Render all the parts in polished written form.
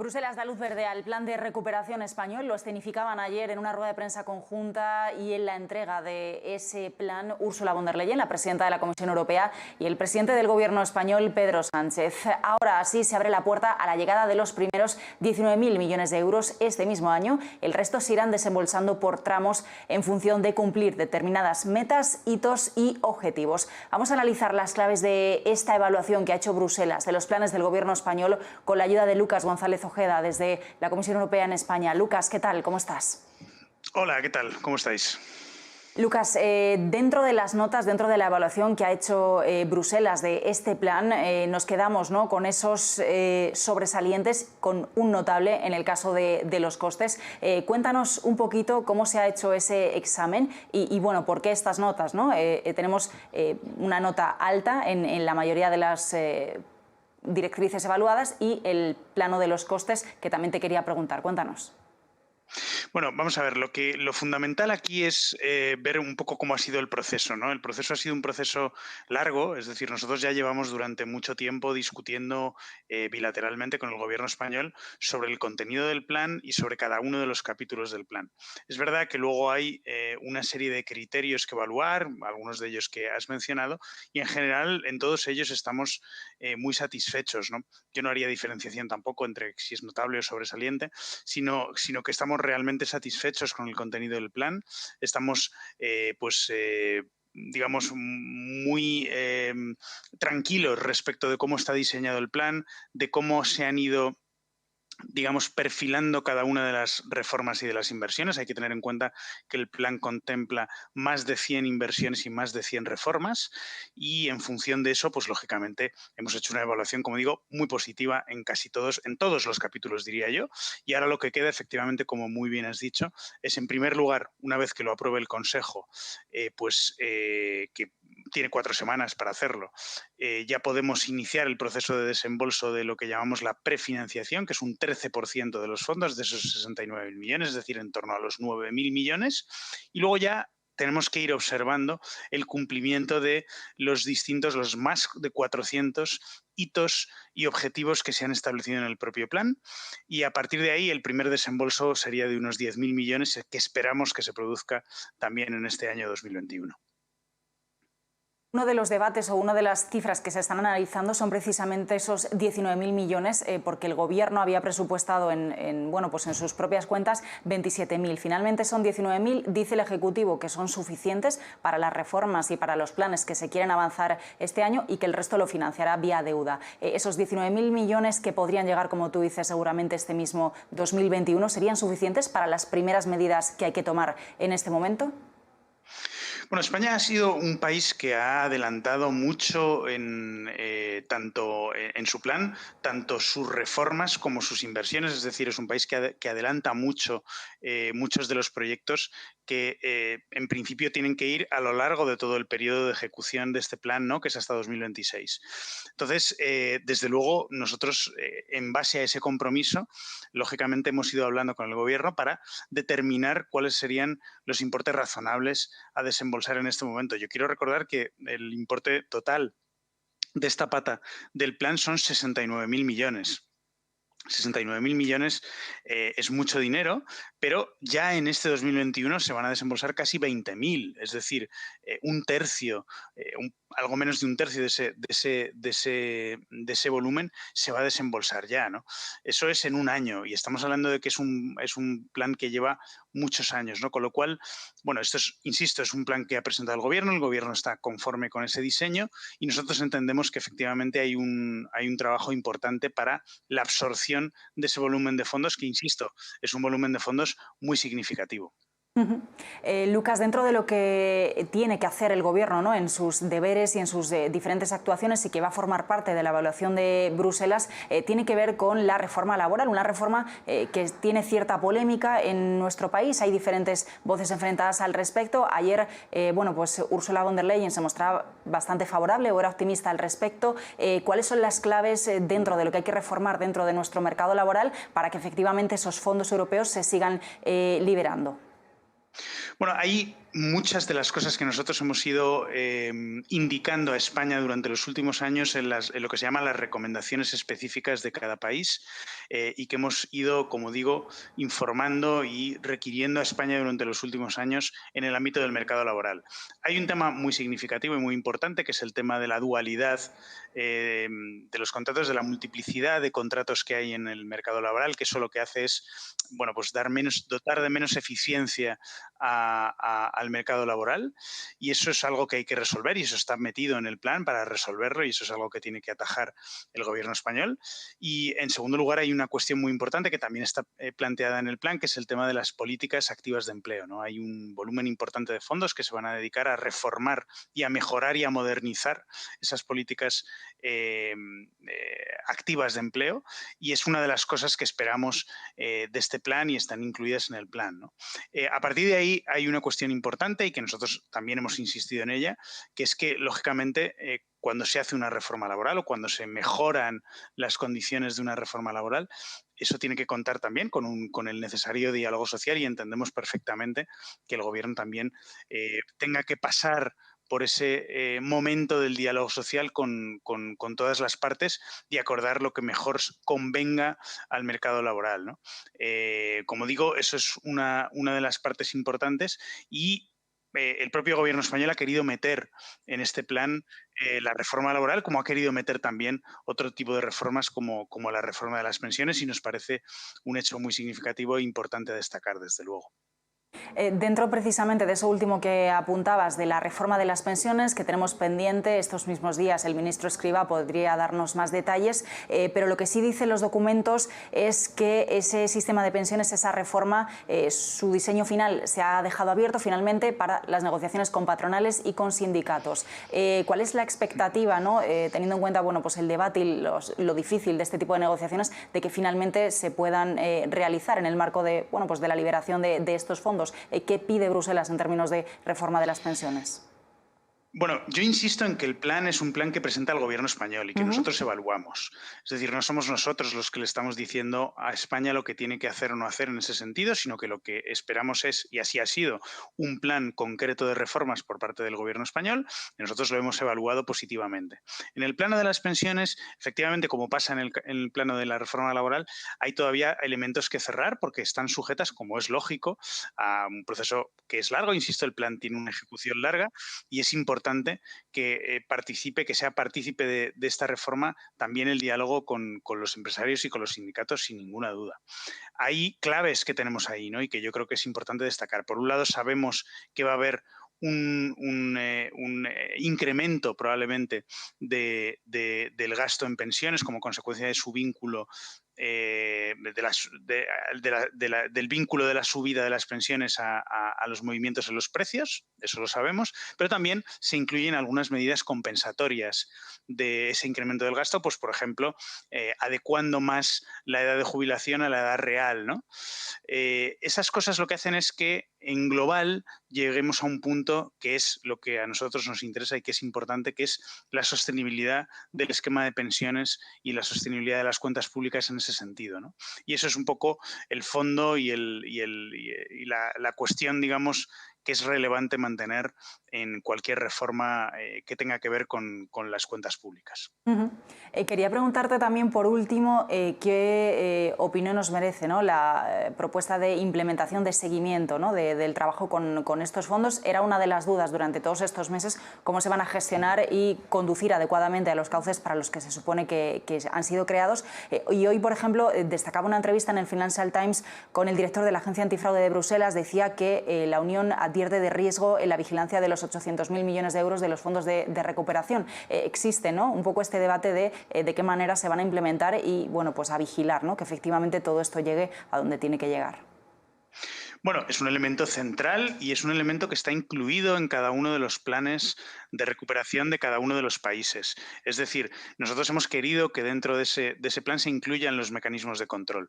Bruselas da luz verde al plan de recuperación español. Lo escenificaban ayer en una rueda de prensa conjunta y en la entrega de ese plan Ursula von der Leyen, la presidenta de la Comisión Europea, y el presidente del Gobierno español, Pedro Sánchez. Ahora sí se abre la puerta a la llegada de los primeros 19.000 millones de euros este mismo año. El resto se irán desembolsando por tramos en función de cumplir determinadas metas, hitos y objetivos. Vamos a analizar las claves de esta evaluación que ha hecho Bruselas de los planes del Gobierno español con la ayuda de Lucas González Ojeda desde la Comisión Europea en España. Lucas, ¿qué tal? ¿Cómo estás? Hola, ¿qué tal? ¿Cómo estáis? Lucas, dentro de las notas, dentro de la evaluación que ha hecho Bruselas de este plan, nos quedamos, ¿no?, con esos sobresalientes, con un notable en el caso de los costes. Cuéntanos un poquito cómo se ha hecho ese examen y bueno, por qué estas notas, ¿no? Tenemos una nota alta en la mayoría de las directrices evaluadas y el plano de los costes, que también te quería preguntar. Cuéntanos. Bueno, vamos a ver, lo fundamental aquí es ver un poco cómo ha sido el proceso, ¿no? El proceso ha sido un proceso largo, es decir, nosotros ya llevamos durante mucho tiempo discutiendo bilateralmente con el Gobierno español sobre el contenido del plan y sobre cada uno de los capítulos del plan. Es verdad que luego hay una serie de criterios que evaluar, algunos de ellos que has mencionado, y en general en todos ellos estamos muy satisfechos, ¿no? Yo no haría diferenciación tampoco entre si es notable o sobresaliente, sino que estamos realmente satisfechos con el contenido del plan. Estamos, digamos, muy tranquilos respecto de cómo está diseñado el plan, de cómo se han ido, digamos, perfilando cada una de las reformas y de las inversiones. Hay que tener en cuenta que el plan contempla más de 100 inversiones y más de 100 reformas y en función de eso, pues lógicamente hemos hecho una evaluación, como digo, muy positiva en en todos los capítulos, diría yo. Y ahora lo que queda, efectivamente, como muy bien has dicho, es en primer lugar, una vez que lo apruebe el Consejo, que tiene 4 semanas para hacerlo, ya podemos iniciar el proceso de desembolso de lo que llamamos la prefinanciación, que es un 13% de los fondos de esos 69.000 millones, es decir, en torno a los 9.000 millones. Y luego ya tenemos que ir observando el cumplimiento de los más de 400 hitos y objetivos que se han establecido en el propio plan. Y a partir de ahí, el primer desembolso sería de unos 10.000 millones, que esperamos que se produzca también en este año 2021. Uno de los debates o una de las cifras que se están analizando son precisamente esos 19.000 millones, porque el Gobierno había presupuestado en sus propias cuentas 27.000. Finalmente son 19.000, dice el Ejecutivo que son suficientes para las reformas y para los planes que se quieren avanzar este año y que el resto lo financiará vía deuda. Esos 19.000 millones que podrían llegar, como tú dices, seguramente este mismo 2021, ¿serían suficientes para las primeras medidas que hay que tomar en este momento? Bueno, España ha sido un país que ha adelantado mucho tanto en su plan, tanto sus reformas como sus inversiones. Es decir, es un país que adelanta mucho muchos de los proyectos que en principio tienen que ir a lo largo de todo el periodo de ejecución de este plan, ¿no?, que es hasta 2026. Entonces, desde luego, nosotros, en base a ese compromiso, lógicamente hemos ido hablando con el Gobierno para determinar cuáles serían los importes razonables a desembolsar en este momento. Yo quiero recordar que el importe total de esta pata del plan son 69.000 millones. 69.000 millones es mucho dinero, pero ya en este 2021 se van a desembolsar casi 20.000, es decir, un tercio, algo menos de un tercio de ese volumen se va a desembolsar ya, ¿no? Eso es en un año y estamos hablando de que es un plan que lleva muchos años, ¿no? Con lo cual, bueno, insisto, es un plan que ha presentado el Gobierno está conforme con ese diseño y nosotros entendemos que efectivamente hay un trabajo importante para la absorción de ese volumen de fondos que, insisto, es un volumen de fondos muy significativo. Lucas, dentro de lo que tiene que hacer el Gobierno, ¿no?, en sus deberes y en sus diferentes actuaciones y que va a formar parte de la evaluación de Bruselas, tiene que ver con la reforma laboral, una reforma que tiene cierta polémica en nuestro país. Hay diferentes voces enfrentadas al respecto. Ayer, Ursula von der Leyen se mostraba bastante favorable o era optimista al respecto. ¿Cuáles son las claves dentro de lo que hay que reformar dentro de nuestro mercado laboral para que efectivamente esos fondos europeos se sigan liberando? Bueno, hay muchas de las cosas que nosotros hemos ido indicando a España durante los últimos años en lo que se llama las recomendaciones específicas de cada país y que hemos ido, como digo, informando y requiriendo a España durante los últimos años en el ámbito del mercado laboral. Hay un tema muy significativo y muy importante que es el tema de la dualidad de los contratos, de la multiplicidad de contratos que hay en el mercado laboral, que eso lo que hace es, bueno, pues dotar de menos eficiencia al mercado laboral y eso es algo que hay que resolver y eso está metido en el plan para resolverlo y eso es algo que tiene que atajar el gobierno español. Y en segundo lugar hay una cuestión muy importante que también está planteada en el plan, que es el tema de las políticas activas de empleo, ¿no? Hay un volumen importante de fondos que se van a dedicar a reformar y a mejorar y a modernizar esas políticas activas de empleo y es una de las cosas que esperamos de este plan y están incluidas en el plan, ¿no? A partir de ahí hay una cuestión importante y que nosotros también hemos insistido en ella, que es que, lógicamente, cuando se hace una reforma laboral o cuando se mejoran las condiciones de una reforma laboral, eso tiene que contar también con el necesario diálogo social y entendemos perfectamente que el Gobierno también tenga que pasar por ese momento del diálogo social con todas las partes y acordar lo que mejor convenga al mercado laboral, ¿no? Como digo, eso es una de las partes importantes y el propio gobierno español ha querido meter en este plan la reforma laboral, como ha querido meter también otro tipo de reformas como la reforma de las pensiones y nos parece un hecho muy significativo e importante a destacar, desde luego. Dentro precisamente de eso último que apuntabas, de la reforma de las pensiones que tenemos pendiente estos mismos días, el ministro Escrivá podría darnos más detalles, pero lo que sí dicen los documentos es que ese sistema de pensiones, esa reforma, su diseño final se ha dejado abierto finalmente para las negociaciones con patronales y con sindicatos. ¿Cuál es la expectativa, ¿no? Teniendo en cuenta bueno, pues el debate y lo difícil de este tipo de negociaciones, de que finalmente se puedan realizar en el marco de, bueno, pues de la liberación de estos fondos? ¿Qué pide Bruselas en términos de reforma de las pensiones? Bueno, yo insisto en que el plan es un plan que presenta el gobierno español y que nosotros evaluamos. Es decir, no somos nosotros los que le estamos diciendo a España lo que tiene que hacer o no hacer en ese sentido, sino que lo que esperamos es, y así ha sido, un plan concreto de reformas por parte del gobierno español y nosotros lo hemos evaluado positivamente. En el plano de las pensiones, efectivamente, como pasa en el plano de la reforma laboral, hay todavía elementos que cerrar porque están sujetas, como es lógico, a un proceso que es largo. Insisto, el plan tiene una ejecución larga y es importante que participe, que sea partícipe de esta reforma también el diálogo con los empresarios y con los sindicatos, sin ninguna duda. Hay claves que tenemos ahí, ¿no? Y que yo creo que es importante destacar. Por un lado, sabemos que va a haber un incremento probablemente del gasto en pensiones como consecuencia de su vínculo del vínculo de la subida de las pensiones a los movimientos en los precios, eso lo sabemos, pero también se incluyen algunas medidas compensatorias de ese incremento del gasto, pues por ejemplo, adecuando más la edad de jubilación a la edad real, ¿no? Esas cosas lo que hacen es que en global lleguemos a un punto que es lo que a nosotros nos interesa y que es importante, que es la sostenibilidad del esquema de pensiones y la sostenibilidad de las cuentas públicas en ese sentido, ¿no? Y eso es un poco el fondo y la cuestión, digamos, que es relevante mantener en cualquier reforma que tenga que ver con las cuentas públicas. Quería preguntarte también, por último, qué opinión nos merece, ¿no? La propuesta de implementación, de seguimiento, ¿no? Del trabajo con estos fondos. Era una de las dudas durante todos estos meses, cómo se van a gestionar y conducir adecuadamente a los cauces para los que se supone que han sido creados. Y hoy, por ejemplo, destacaba una entrevista en el Financial Times con el director de la Agencia Antifraude de Bruselas. Decía que la Unión advierte de riesgo en la vigilancia de los 800.000 millones de euros de los fondos de recuperación. Existe, ¿no?, un poco este debate de qué manera se van a implementar y, bueno, pues a vigilar, ¿no?, que efectivamente todo esto llegue a donde tiene que llegar. Bueno, es un elemento central y es un elemento que está incluido en cada uno de los planes de recuperación de cada uno de los países. Es decir, nosotros hemos querido que dentro de ese plan se incluyan los mecanismos de control.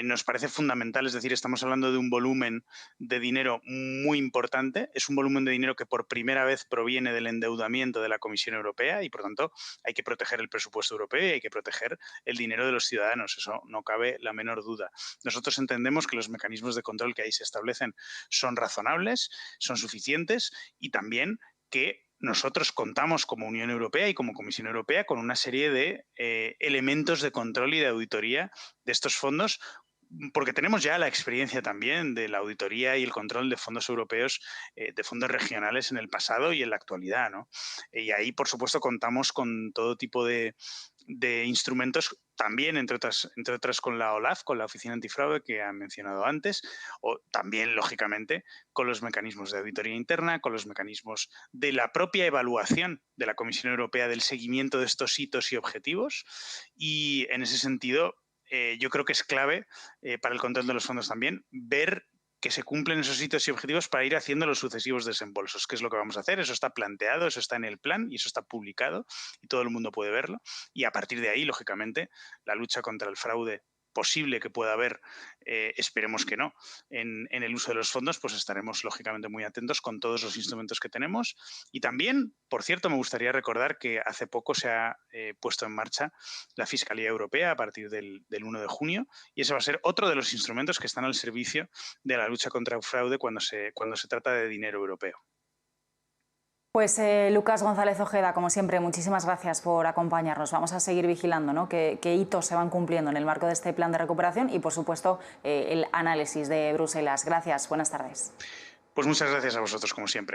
Nos parece fundamental, es decir, estamos hablando de un volumen de dinero muy importante, es un volumen de dinero que por primera vez proviene del endeudamiento de la Comisión Europea y, por tanto, hay que proteger el presupuesto europeo y hay que proteger el dinero de los ciudadanos, eso no cabe la menor duda. Nosotros entendemos que los mecanismos de control que ahí se establecen son razonables, son suficientes, y también que nosotros contamos como Unión Europea y como Comisión Europea con una serie de elementos de control y de auditoría de estos fondos, porque tenemos ya la experiencia también de la auditoría y el control de fondos europeos, de fondos regionales en el pasado y en la actualidad, ¿no? Y ahí, por supuesto, contamos con todo tipo de instrumentos, también, entre otras, con la OLAF, con la Oficina Antifraude que han mencionado antes, o también, lógicamente, con los mecanismos de auditoría interna, con los mecanismos de la propia evaluación de la Comisión Europea del seguimiento de estos hitos y objetivos. Y en ese sentido, yo creo que es clave para el control de los fondos también ver que se cumplen esos hitos y objetivos para ir haciendo los sucesivos desembolsos, que es lo que vamos a hacer. Eso está planteado, eso está en el plan y eso está publicado y todo el mundo puede verlo. Y a partir de ahí, lógicamente, la lucha contra el fraude posible que pueda haber, esperemos que no, en el uso de los fondos, pues estaremos lógicamente muy atentos con todos los instrumentos que tenemos. Y también, por cierto, me gustaría recordar que hace poco se ha puesto en marcha la Fiscalía Europea a partir del 1 de junio, y ese va a ser otro de los instrumentos que están al servicio de la lucha contra el fraude cuando se trata de dinero europeo. Pues Lucas González Ojeda, como siempre, muchísimas gracias por acompañarnos. Vamos a seguir vigilando, ¿no?, qué hitos se van cumpliendo en el marco de este plan de recuperación y, por supuesto, el análisis de Bruselas. Gracias, buenas tardes. Pues muchas gracias a vosotros, como siempre.